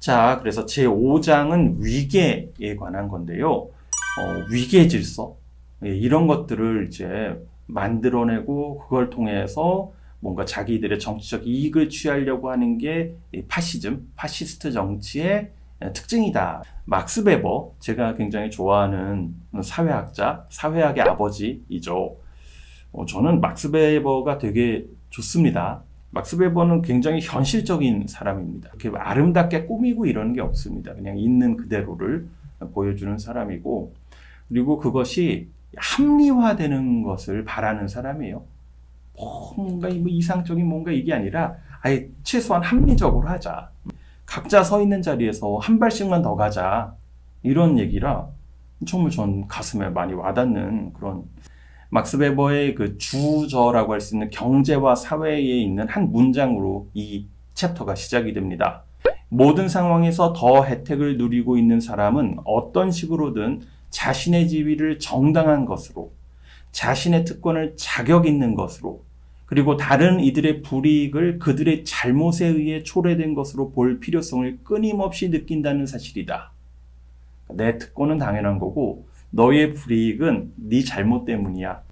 자, 그래서 제5장은 위계에 관한 건데요. 위계 질서, 이런 것들을 이제 만들어내고 그걸 통해서 뭔가 자기들의 정치적 이익을 취하려고 하는 게 파시스트 정치의 특징이다. 막스 베버, 제가 굉장히 좋아하는 사회학자, 사회학의 아버지이죠. 저는 막스 베버가 되게 좋습니다. 막스 베버는 굉장히 현실적인 사람입니다. 이렇게 아름답게 꾸미고 이러는 게 없습니다. 그냥 있는 그대로를 보여주는 사람이고, 그리고 그것이 합리화되는 것을 바라는 사람이에요. 뭔가 이상적인 뭔가 이게 아니라 아예 최소한 합리적으로 하자. 각자 서 있는 자리에서 한 발씩만 더 가자. 이런 얘기라 정말 전 가슴에 많이 와닿는 그런, 막스 베버의 그 주저라고 할 수 있는 경제와 사회에 있는 한 문장으로 이 챕터가 시작이 됩니다. 모든 상황에서 더 혜택을 누리고 있는 사람은 어떤 식으로든 자신의 지위를 정당한 것으로, 자신의 특권을 자격 있는 것으로, 그리고 다른 이들의 불이익을 그들의 잘못에 의해 초래된 것으로 볼 필요성을 끊임없이 느낀다는 사실이다. 내 특권은 당연한 거고 너의 불이익은 네 잘못 때문이야.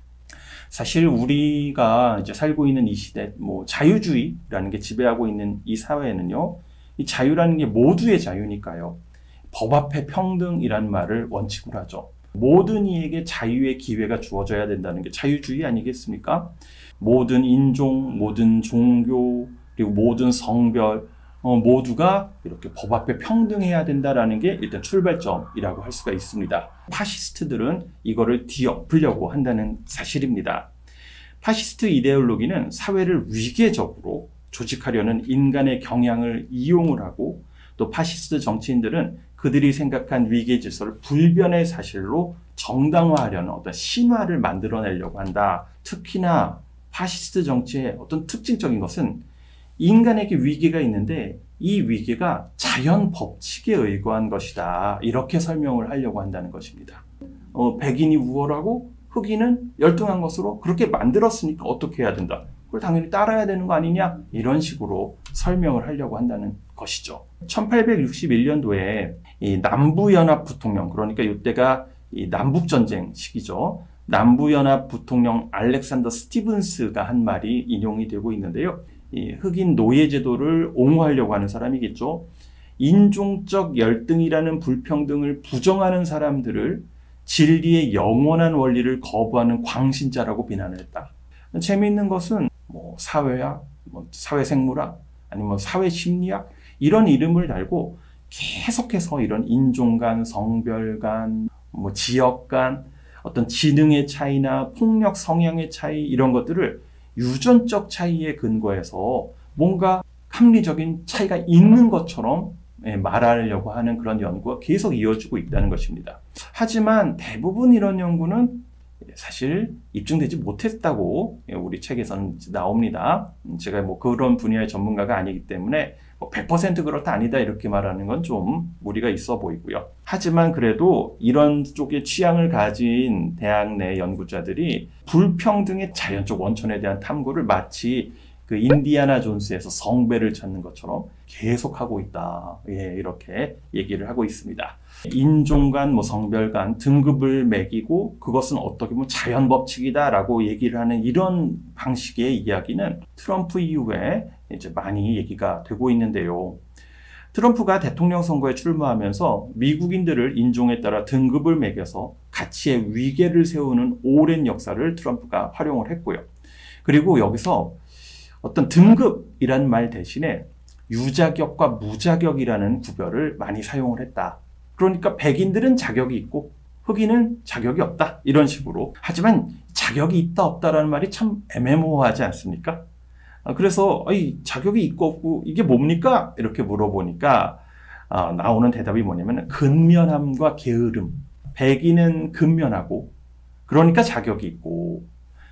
사실 우리가 이제 살고 있는 이 시대, 자유주의라는 게 지배하고 있는 이 사회에는요, 이 자유라는 게 모두의 자유니까요. 법 앞에 평등이라는 말을 원칙으로 하죠. 모든 이에게 자유의 기회가 주어져야 된다는 게 자유주의 아니겠습니까? 모든 인종, 모든 종교, 그리고 모든 성별, 모두가 이렇게 법 앞에 평등해야 된다는 게 일단 출발점이라고 할 수가 있습니다. 파시스트들은 이거를 뒤엎으려고 한다는 사실입니다. 파시스트 이데올로기는 사회를 위계적으로 조직하려는 인간의 경향을 이용을 하고, 또 파시스트 정치인들은 그들이 생각한 위계 질서를 불변의 사실로 정당화하려는 어떤 신화를 만들어내려고 한다. 특히나 파시스트 정치의 어떤 특징적인 것은 인간에게 위계가 있는데 이 위계가 자연 법칙에 의거한 것이다. 이렇게 설명을 하려고 한다는 것입니다. 백인이 우월하고 흑인은 열등한 것으로 그렇게 만들었으니까 어떻게 해야 된다. 그걸 당연히 따라야 되는 거 아니냐? 이런 식으로 설명을 하려고 한다는 것이죠. 1861년도에 이 남부연합 부통령, 그러니까 이때가 이 남북전쟁 시기죠. 남부연합 부통령 알렉산더 스티븐스가 한 말이 인용이 되고 있는데요. 이 흑인 노예제도를 옹호하려고 하는 사람이겠죠. 인종적 열등이라는 불평등을 부정하는 사람들을 진리의 영원한 원리를 거부하는 광신자라고 비난을 했다. 재미있는 것은 사회학, 사회생물학, 아니면 사회심리학 이런 이름을 달고 계속해서 이런 인종 간, 성별 간, 지역 간, 어떤 지능의 차이나 폭력 성향의 차이 이런 것들을 유전적 차이에 근거해서 뭔가 합리적인 차이가 있는 것처럼 말하려고 하는 그런 연구가 계속 이어지고 있다는 것입니다. 하지만 대부분 이런 연구는 사실 입증되지 못했다고 우리 책에서는 나옵니다. 제가 그런 분야의 전문가가 아니기 때문에 100% 그렇다 아니다 이렇게 말하는 건 좀 무리가 있어 보이고요. 하지만 그래도 이런 쪽의 취향을 가진 대학 내 연구자들이 불평등의 자연적 원천에 대한 탐구를 마치 그 인디아나 존스에서 성배를 찾는 것처럼 계속하고 있다. 이렇게 얘기를 하고 있습니다. 인종 간, 성별 간 등급을 매기고 그것은 어떻게 보면 자연 법칙이다라고 얘기를 하는 이런 방식의 이야기는 트럼프 이후에 이제 많이 얘기가 되고 있는데요. 트럼프가 대통령 선거에 출마하면서 미국인들을 인종에 따라 등급을 매겨서 가치의 위계를 세우는 오랜 역사를 트럼프가 활용을 했고요. 그리고 여기서 어떤 등급이라는 말 대신에 유자격과 무자격이라는 구별을 많이 사용을 했다. 그러니까 백인들은 자격이 있고 흑인은 자격이 없다. 이런 식으로. 하지만 자격이 있다 없다라는 말이 참 애매모호하지 않습니까? 그래서 자격이 있고 없고 이게 뭡니까? 이렇게 물어보니까 나오는 대답이 뭐냐면 근면함과 게으름. 백인은 근면하고 그러니까 자격이 있고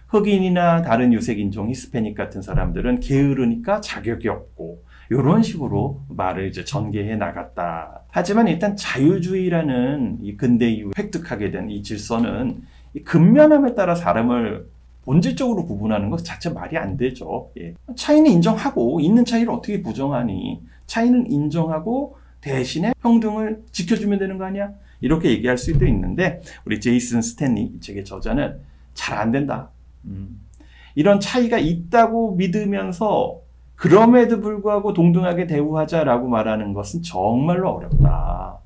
흑인이나 다른 유색인종, 히스패닉 같은 사람들은 게으르니까 자격이 없고 이런 식으로 말을 이제 전개해 나갔다. 하지만 일단 자유주의라는 이 근대 이후 획득하게 된 이 질서는 이 근면함에 따라 사람을 본질적으로 구분하는 것 자체 말이 안 되죠. 차이는 인정하고 있는 차이를 어떻게 부정하니? 차이는 인정하고 대신에 평등을 지켜주면 되는 거 아니야? 이렇게 얘기할 수도 있는데 우리 제이슨 스탠리 이 책의 저자는 잘 안 된다. 이런 차이가 있다고 믿으면서 그럼에도 불구하고 동등하게 대우하자라고 말하는 것은 정말로 어렵다.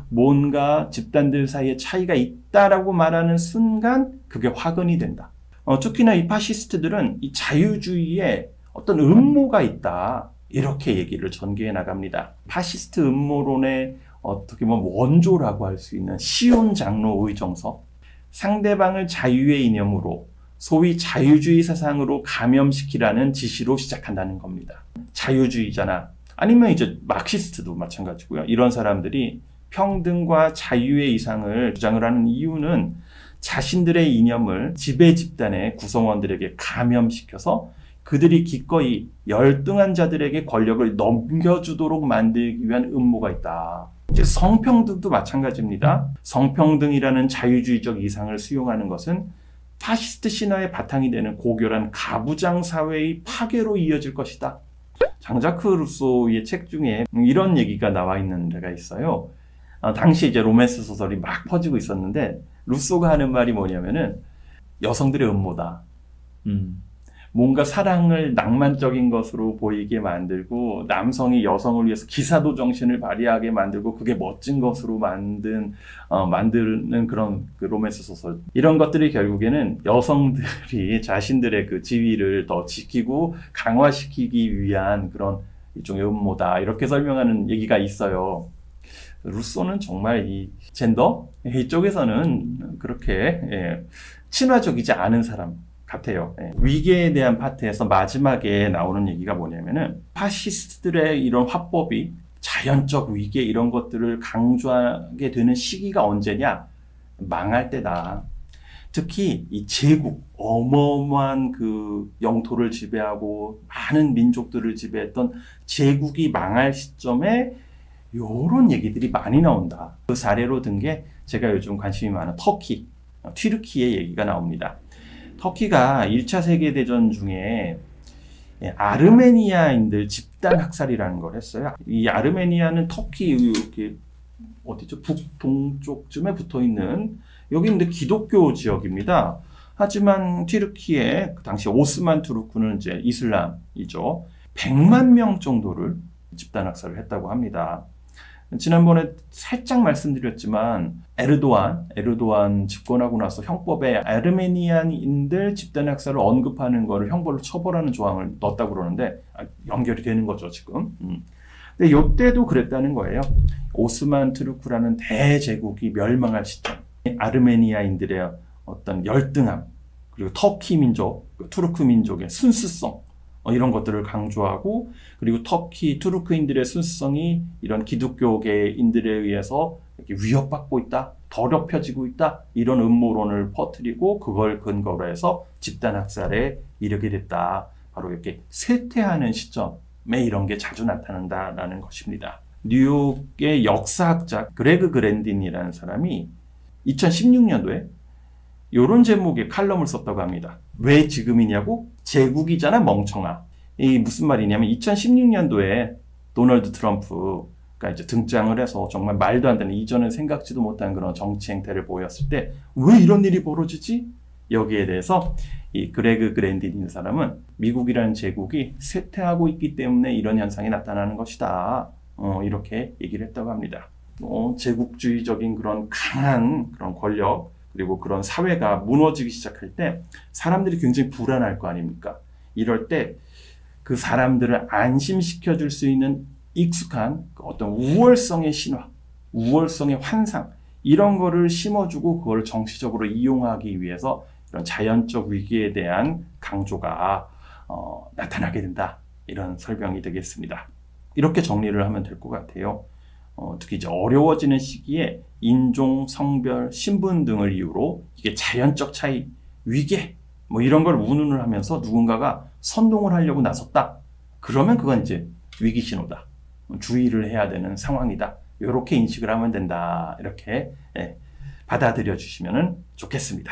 뭔가 집단들 사이에 차이가 있다라고 말하는 순간 그게 화근이 된다. 특히나 이 파시스트들은 이 자유주의에 어떤 음모가 있다. 이렇게 얘기를 전개해 나갑니다. 파시스트 음모론의 어떻게 보면 원조라고 할 수 있는 시온 장로의 정서, 상대방을 자유의 이념으로 소위 자유주의 사상으로 감염시키라는 지시로 시작한다는 겁니다. 자유주의자나 아니면 이제 마크시스트도 마찬가지고요. 이런 사람들이 평등과 자유의 이상을 주장을 하는 이유는 자신들의 이념을 지배 집단의 구성원들에게 감염시켜서 그들이 기꺼이 열등한 자들에게 권력을 넘겨주도록 만들기 위한 음모가 있다. 이제 성평등도 마찬가지입니다. 성평등이라는 자유주의적 이상을 수용하는 것은 파시스트 신화의 바탕이 되는 고결한 가부장 사회의 파괴로 이어질 것이다. 장자크 루소의 책 중에 이런 얘기가 나와 있는 데가 있어요. 당시 이제 로맨스 소설이 막 퍼지고 있었는데 루소가 하는 말이 뭐냐면은 여성들의 음모다. 뭔가 사랑을 낭만적인 것으로 보이게 만들고 남성이 여성을 위해서 기사도 정신을 발휘하게 만들고 그게 멋진 것으로 만드는 그런 그 로맨스 소설. 이런 것들이 결국에는 여성들이 자신들의 그 지위를 더 지키고 강화시키기 위한 그런 일종의 음모다. 이렇게 설명하는 얘기가 있어요. 루소는 정말 이 젠더 이쪽에서는 그렇게 친화적이지 않은 사람 같아요. 위계에 대한 파트에서 마지막에 나오는 얘기가 뭐냐면은 파시스트들의 이런 화법이 자연적 위계 이런 것들을 강조하게 되는 시기가 언제냐? 망할 때다. 특히 이 제국, 어마어마한 그 영토를 지배하고 많은 민족들을 지배했던 제국이 망할 시점에 요런 얘기들이 많이 나온다. 그 사례로 든 게 제가 요즘 관심이 많은 터키, 튀르키의 얘기가 나옵니다. 터키가 1차 세계대전 중에 아르메니아인들 집단 학살이라는 걸 했어요. 이 아르메니아는 터키 이렇게 어디죠? 북동쪽쯤에 붙어 있는 여기 근데 기독교 지역입니다. 하지만 튀르키의 그 당시 오스만 투르크는 이제 이슬람이죠. 100만 명 정도를 집단 학살을 했다고 합니다. 지난번에 살짝 말씀드렸지만 에르도안 집권하고 나서 형법에 아르메니안인들 집단 학살을 언급하는 거를 형벌로 처벌하는 조항을 넣었다고 그러는데 연결이 되는 거죠 지금. 근데 이때도 그랬다는 거예요. 오스만 투르크라는 대제국이 멸망할 시점, 아르메니아인들의 어떤 열등함, 그리고 터키 민족, 투르크 민족의 순수성 이런 것들을 강조하고, 그리고 터키, 투르크인들의 순수성이 이런 기독교계인들에 의해서 이렇게 위협받고 있다, 더럽혀지고 있다, 이런 음모론을 퍼뜨리고 그걸 근거로 해서 집단 학살에 이르게 됐다. 바로 이렇게 쇠퇴하는 시점에 이런 게 자주 나타난다라는 것입니다. 뉴욕의 역사학자 그레그 그랜딘이라는 사람이 2016년도에 이런 제목의 칼럼을 썼다고 합니다. 왜 지금이냐고? 제국이잖아 멍청아. 이 무슨 말이냐면 2016년도에 도널드 트럼프가 이제 등장을 해서 정말 말도 안 되는, 이전에 생각지도 못한 그런 정치 행태를 보였을 때 왜 이런 일이 벌어지지? 여기에 대해서 이 그레그 그랜딘이라는 사람은 미국이라는 제국이 쇠퇴하고 있기 때문에 이런 현상이 나타나는 것이다. 이렇게 얘기를 했다고 합니다. 제국주의적인 그런 강한 그런 권력, 그리고 그런 사회가 무너지기 시작할 때 사람들이 굉장히 불안할 거 아닙니까? 이럴 때 그 사람들을 안심시켜 줄 수 있는 익숙한 어떤 우월성의 신화, 우월성의 환상, 이런 거를 심어주고 그걸 정치적으로 이용하기 위해서 이런 자연적 위기에 대한 강조가 나타나게 된다. 이런 설명이 되겠습니다. 이렇게 정리를 하면 될 것 같아요. 특히 이제 어려워지는 시기에 인종, 성별, 신분 등을 이유로 이게 자연적 차이, 위계 뭐 이런 걸 운운을 하면서 누군가가 선동을 하려고 나섰다. 그러면 그건 이제 위기 신호다. 주의를 해야 되는 상황이다. 이렇게 인식을 하면 된다. 이렇게 받아들여 주시면 좋겠습니다.